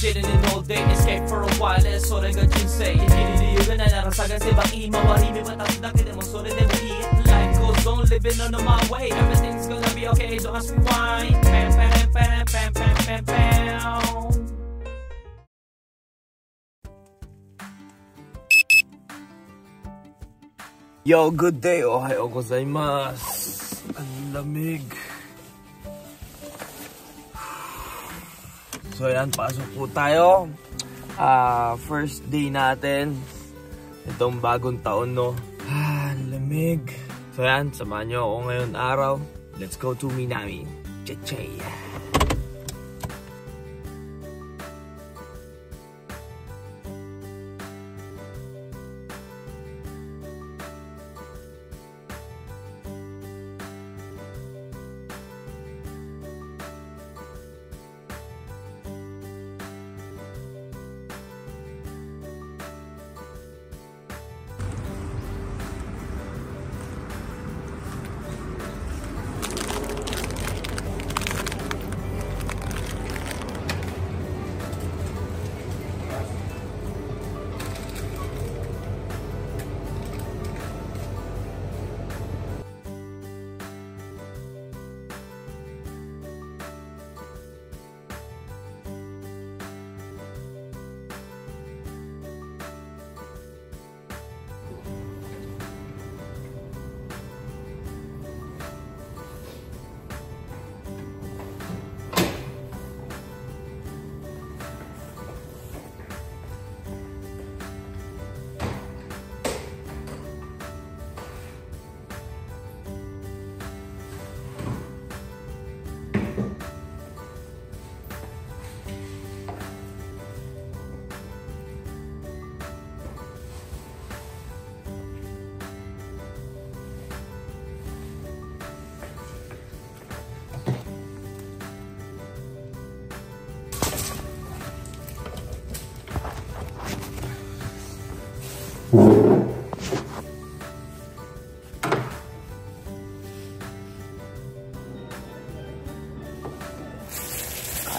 sitting in all day, escape for a while, so they got you say. Inililigan na narasagan si Baki, mawarimi matapos na mo, so they will eat. Life goes on, living on my way, everything's gonna be okay, don't ask me why. Pam, pam, pam, pam, pam, pam, pam. Yo, good day, ohayo gozaimasu. Ang lamig. So yan, pasok po tayo. First day natin. Itong bagong taon, no? Lamig. So yan, samahan nyo ako ngayon araw. Let's go to Minami. Chay-chay.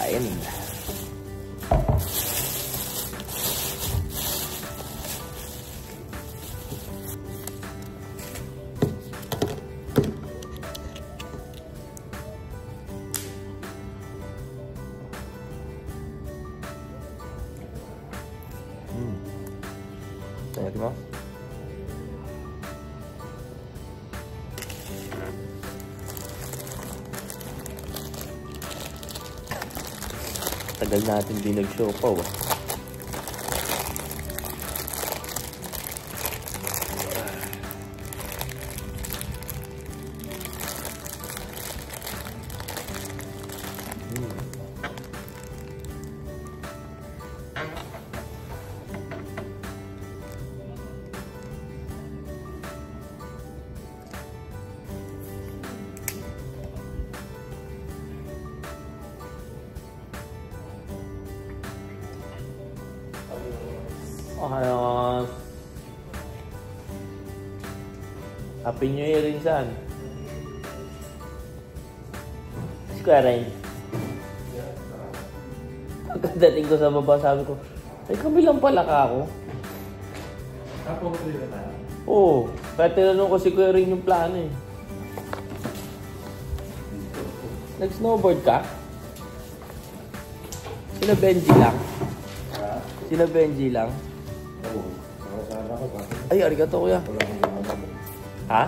Kain. Tengok. Tagal natin din nag-show pa, oh. Ohayos. Happy New Year rin saan? Square Rain. Pagkadating ko sa baba, sabi ko, ay kabilang pala ka ako. Kapag-uwi na tayo? Oo. Kaya tinanong ko si Kuya Rin yung plano eh. Nag-snowboard ka? Sila Benji lang? Sila Benji lang? Oo. Ay, arigato kuya. Ha?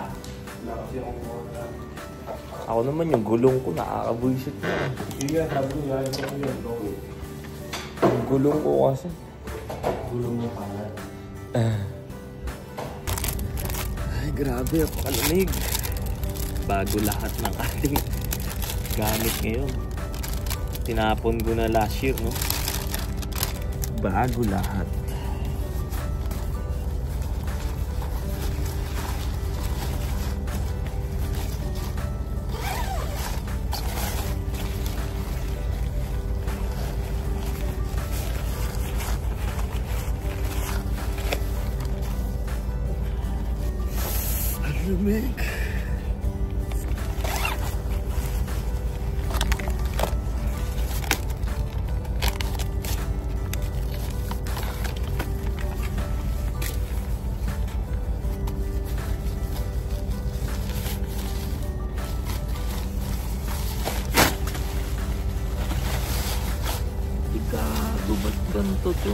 Ako naman yung gulong ko, nakaka-bullshit na. Iya, sabi ko yan. Ito ko yan. Yung gulong ko kasi. Gulong mo pala. Ay, grabe. Kalamig. Bago lahat ng ating gamit ngayon. Tinapon ko na last year, no? Bago lahat. Lamig. Ba't ganito to?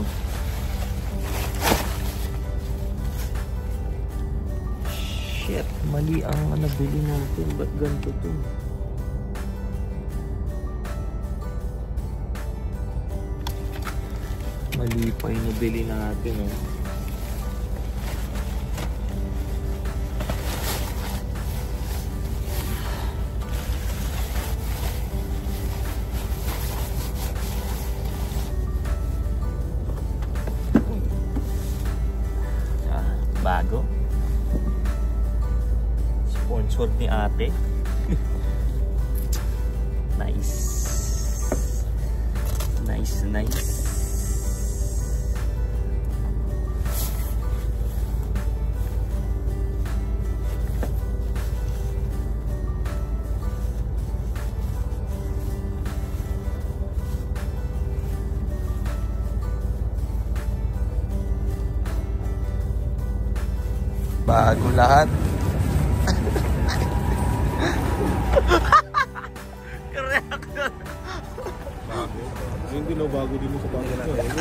Shit, mali ang nabili natin. Ba't ganito to? Mali pa yung nabili natin, oh. Bago. Sponsored ni ate. Nice. Nice. Bago lahat. Bago. Hindi no, bago din mo sa bago natin.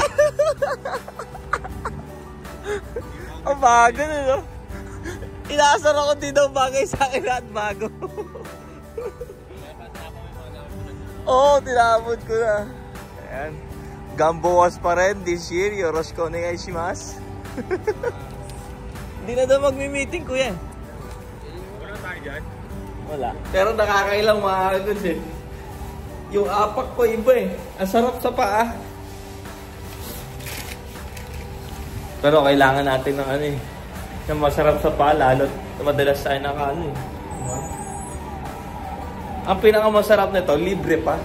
Ang bago na, no? Inaasar ako din daw bagay sa akin lahat bago. Oo, tinapon ko na. Ayan. Gambo was pa rin this year. Yoroshiku onegaishimasu. Hindi na daw magmi-meeting, kuya. Wala tayo dyan? Wala. Pero nakakailang mahagod eh. Yung apak ko iba eh. Ang sarap sa paa. Pero kailangan natin ng ano eh. Yung masarap sa paa, lalo madalas tayo nakaano eh. Ang pinakamasarap nito, libre pa.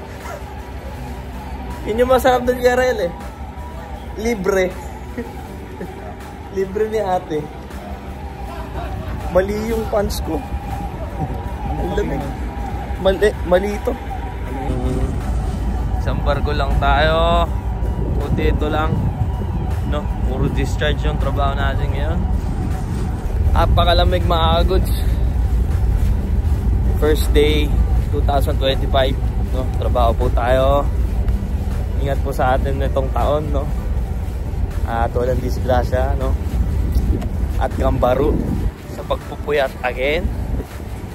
Yun yung masarap ng GRL eh. Libre. Libre ni ate. Mali yung pants ko. Ang lamig. Mali ito. Isang barko lang tayo. Puti ito lang. No, puro discharge yung trabaho natin ngayon. Apakalamig mga goods. First day 2025. No, trabaho po tayo. Ingat po sa atin nitong taon, no. At walang disgrasya, no. At gambaru sa pagpupuyat again.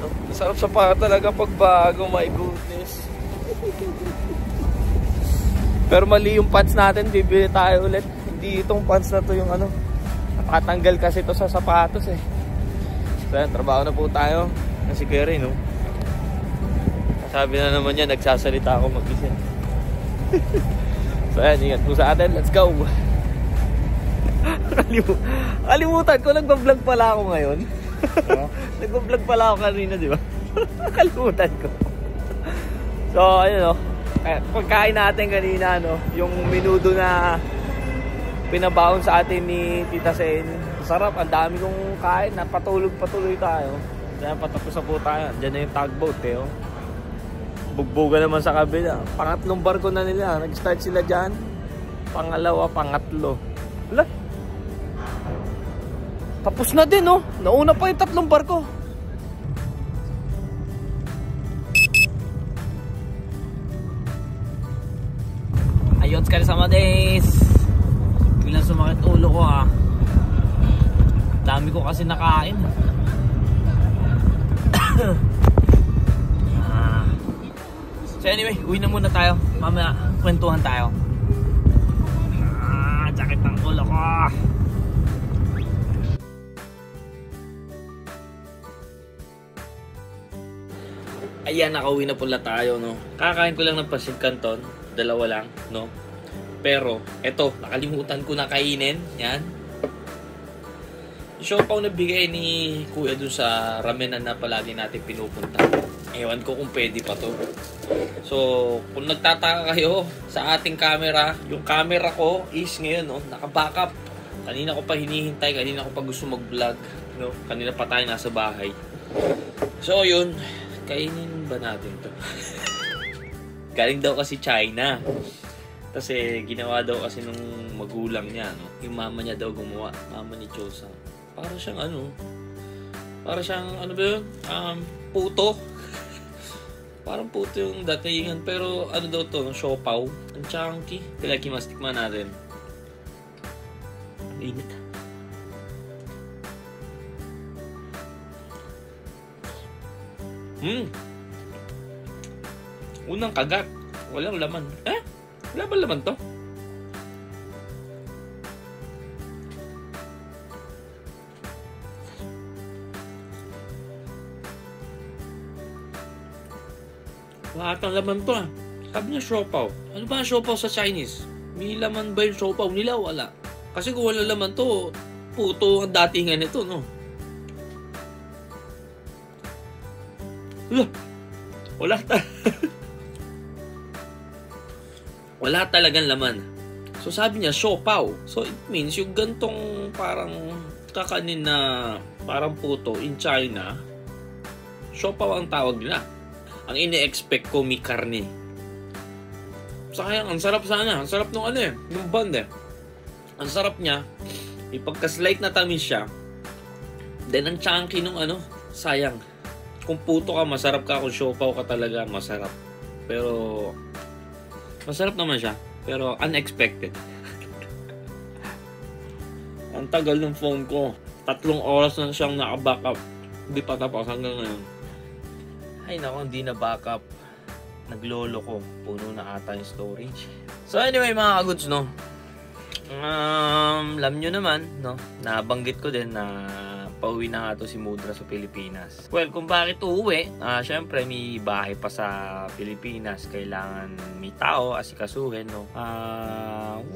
No? Masarap sa paa talaga pagbago, my goodness. Pero mali yung pants natin, bibili tayo ulit. Hindi itong pants na to yung ano. Nakatanggal kasi ito sa sapatos eh. So yan, trabaho na po tayo. Kasi kaya rin, no. Sabi na naman yan, nagsasalita ako mag-isa. So yan, ingat po sa atin. Let's go! Kalimutan ko, nagbablog pala ako ngayon. Nagbablog pala ako kanina, di ba? Kalimutan ko. So, ayun o. Pagkain natin kanina, no, yung minudo na pinabaon sa atin ni Tita Sen. Sarap, ang dami kong kain. Napatulog-patuloy tayo. Kaya patapos na po tayo. Diyan na yung tugboat, eh. Oh. Bugbuga naman sa kabila. Pangatlong barko na nila. Nag-start sila dyan. Pangalawa, pangatlo. Wala. Tapos na din, oh. Nauna pa yung tatlong barko. Ayos ka rin sa madays. Bilang sumakit ulo ko, ah. Dami ko kasi nakain. So anyway, uwi na muna tayo. Mamaya, kwentuhan tayo. Sakit ng ulo ko. Ayan, nakauwi na pula tayo, no. Kakain ko lang ng pancit canton. Dalawa lang, no. Pero, eto, nakalimutan ko na kainin. Yan. Yung siopaw na bigay ni Kuya dun sa ramenan na palagi natin pinupunta. Ewan ko kung pwede pa to. So, kung nagtataka kayo sa ating camera, yung camera ko is ngayon, no, naka-backup. Kanina ko pa hinihintay, kanina ko pa gusto mag-vlog, no. Kanina pa tayo nasa bahay. So, yun. Kainin ba natin to? Galing daw kasi China. Kasi ginawa daw kasi nung magulang niya, no. Yung mama niya daw gumawa, mama ni Chosa. Para siyang ano ba yun? Puto. Parang puto yung datingan. Pero ano daw to? Siopaw. Ang chunky. Tilakimas, tikman natin. Ang init. Unang kagat. Walang laman. Wala ba laman to? Wala atang laman to ah. Sabi niya siopaw. Ano ba ang siopaw sa Chinese? May laman ba yung siopaw nila? Wala. Kasi kung wala laman to, puto ang datingan nito, no? Wala wala talagang laman. So sabi niya siopaw. So it means yung gantong parang kakanin na parang puto in China, siopaw ang tawag nila. Ang ini-expect ko may karne. Sayang, ang sarap sana. Ang sarap nung nung bun Ang sarap niya. Ipagka-slight na tamis siya. Then ang chunky nung sayang. Kung puto ka, masarap ka. Kung siopaw ka talaga, masarap. Pero, masarap naman siya. Pero, unexpected. Ang tagal ng phone ko. 3 oras na siyang naka-backup. Hindi pa tapos hanggang ngayon. Ay naku, hindi na backup. Naglolo ko. Puno na ata yung storage. So anyway mga kaguds, no? Alam nyo naman, no? Nabanggit ko din na pauwi na nga to si Mudra sa Pilipinas. Well, kung bakit uuwi, syempre may bahay pa sa Pilipinas. Kailangan may tao, asikasuhin, no?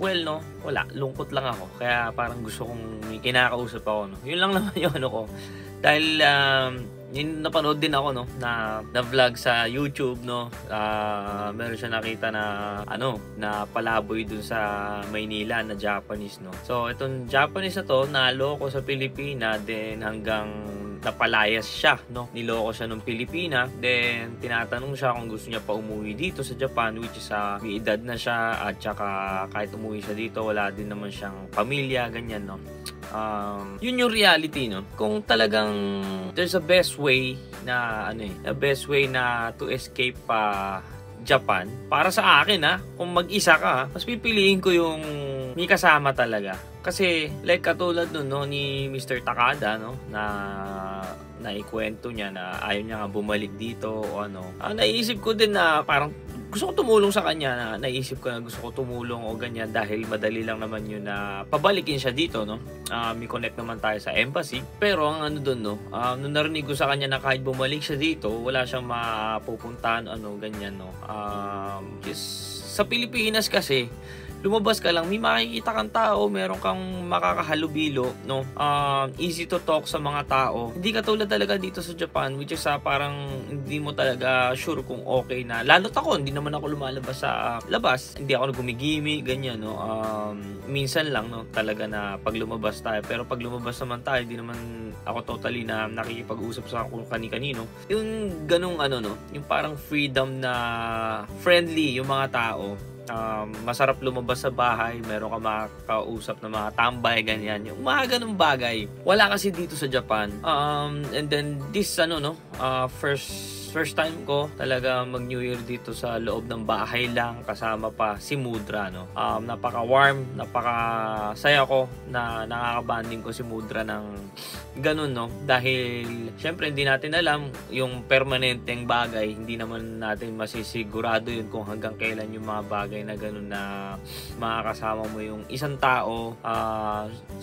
Well, no? Wala. Lungkot lang ako. Kaya parang gusto kong may kinakausap ako, no? Yun lang naman yung ko. Dahil, napanood din ako, no? Na vlog sa YouTube, no? Meron siya nakita na, na palaboy dun sa Maynila na Japanese, no? So, itong Japanese na to, naloko sa Pilipina, then hanggang napalayas siya, no? Niloko siya ng Pilipina, then tinatanong siya kung gusto niya pa umuwi dito sa Japan, which is may edad na siya, at saka kahit umuwi siya dito, wala din naman siyang pamilya, ganyan, no? Yun yung reality, no? Kung talagang there's a best way na a best way na to escape Japan, para sa akin kung mag-isa ka, mas pipiliin ko yung may kasama talaga. Kasi like katulad nun, no, ni Mr. Takada, no, na naikwento niya na ayaw niya nga bumalik dito o naisip ko din na parang gusto ko tumulong sa kanya, na naisip ko na gusto ko tumulong o ganyan dahil madali lang naman yun na pabalikin siya dito, no? May connect naman tayo sa embassy. Pero ang doon, no? Nung narinig ko sa kanya na kahit bumalik siya dito, wala siyang mapupuntahan, ganyan, no? Sa Pilipinas kasi, lumabas ka lang, may makikita kang tao, meron kang makakahalubilo, no? Easy to talk sa mga tao. Hindi katulad talaga dito sa Japan, which is parang hindi mo talaga sure kung okay na. Lalo't ako, hindi naman ako lumalabas sa labas. Hindi ako nagumigimi, ganyan, no? Minsan lang, no? Talaga na pag lumabas tayo. Pero pag lumabas naman tayo, hindi naman ako totally na nakikipag-usap sa kung kani-kanino. Yung ganung no? Yung parang freedom na friendly yung mga tao. Masarap lumabas sa bahay, meron ka makakausap na mga tambay, ganyan. Yung mga ganung bagay. Wala kasi dito sa Japan. And then this first time ko talaga mag New Year dito sa loob ng bahay lang, kasama pa si Mudra, no. Napaka-warm, napaka-saya ko na nakakabanding ko si Mudra ng ganun, no. Dahil syempre hindi natin alam yung permanenteng bagay, hindi naman natin masisigurado yun kung hanggang kailan yung mga bagay na ganun na makakasama mo yung isang tao.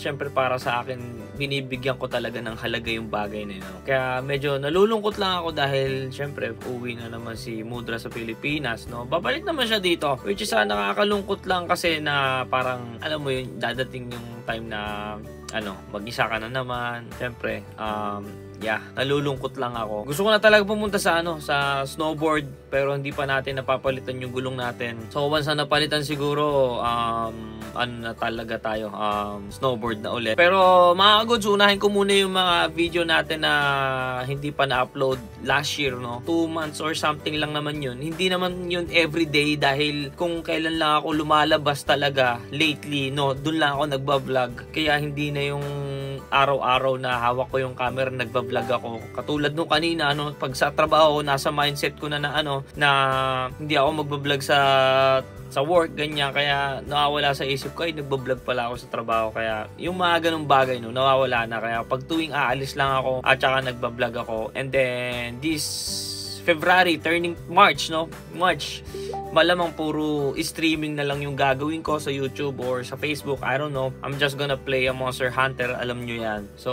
Syempre para sa akin, binibigyan ko talaga ng halaga yung bagay na yun. Kaya medyo nalulungkot lang ako dahil syempre uwi na naman si Mudra sa Pilipinas, no. Babalik naman siya dito, which is nakakalungkot lang kasi na parang alam mo yun, dadating yung time na mag-isa ka na naman. Syempre, nalulungkot lang ako. Gusto ko na talaga pumunta sa sa snowboard, pero hindi pa natin napapalitan yung gulong natin. So once na napalitan siguro, na talaga tayo, snowboard na ulit. Pero mga kagods, unahin ko muna yung mga video natin na hindi pa na-upload last year, no. 2 months or something lang naman yun. Hindi naman yun everyday dahil kung kailan lang ako lumalabas talaga lately, no, dun lang ako nagbablog. Kaya hindi na yung araw-araw na hawak ko yung camera, nagba-vlog ako. Katulad nung kanina, pag sa trabaho, nasa mindset ko na na hindi ako magba-vlog sa work, ganyan. Kaya nawawala sa isip ko, ay nagba-vlog pala ako sa trabaho. Kaya yung mga ganung bagay, nawawala na. Kaya pag tuwing aalis lang ako, at saka nagba-vlog ako. And then, this February, turning March, March, malamang puro streaming na lang yung gagawin ko sa YouTube or sa Facebook. I don't know. I'm just gonna play a Monster Hunter. Alam nyo yan. So,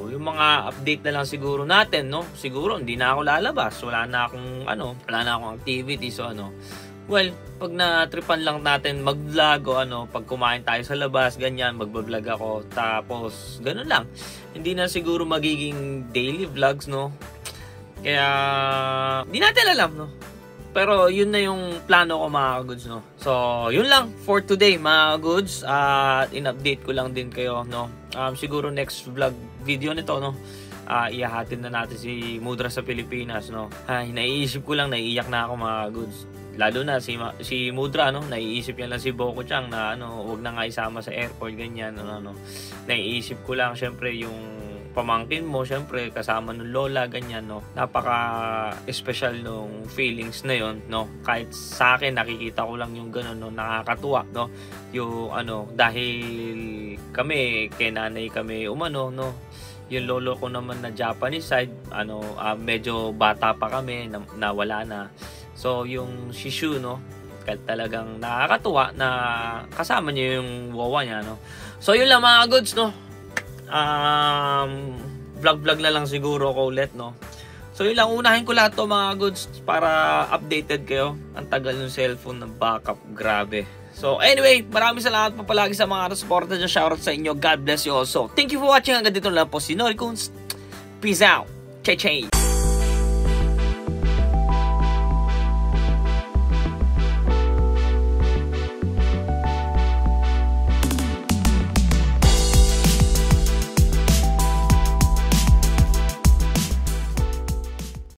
yung mga update na lang siguro natin, Siguro, hindi na ako lalabas. Wala na akong activity. So, well, pag na-tripan lang natin mag-vlog o pag kumain tayo sa labas, ganyan, mag-vlog ako. Tapos, ganun lang. Hindi na siguro magiging daily vlogs, Kaya, di natin alam, Pero, yun na yung plano ko, mga goods, So, yun lang for today, mga goods. At in-update ko lang din kayo, siguro next vlog video nito, iyahatid na natin si Mudra sa Pilipinas, Ay, naiisip ko lang, naiiyak na ako, mga goods. Lalo na si Mudra, naiisip niya lang si Boko-chan na, wag na nga isama sa airport, ganyan, Naiisip ko lang, syempre, yung pamangkin mo, syempre, kasama ng lola, ganyan, Napaka-special nung feelings na yon, Kahit sa akin, nakikita ko lang yung gano'n, nakakatuwa, Yung, dahil kami, kay nanay kami umano, Yung lolo ko naman na Japanese side, medyo bata pa kami, nawala na. So, yung Shishu, talagang nakakatuwa na kasama niya yung wawa niya, So, yun lang, mga goods, vlog na lang siguro ko ulit, So, yun lang, unahin ko lahat to, mga goods, para updated kayo. Ang tagal ng cellphone ng backup, grabe. So, anyway, maraming salamat po palagi sa mga supporters dyan. Shoutout sa inyo. God bless you also. Thank you for watching. Hanggang dito lang po si Noricons. Peace out. Chay-chay.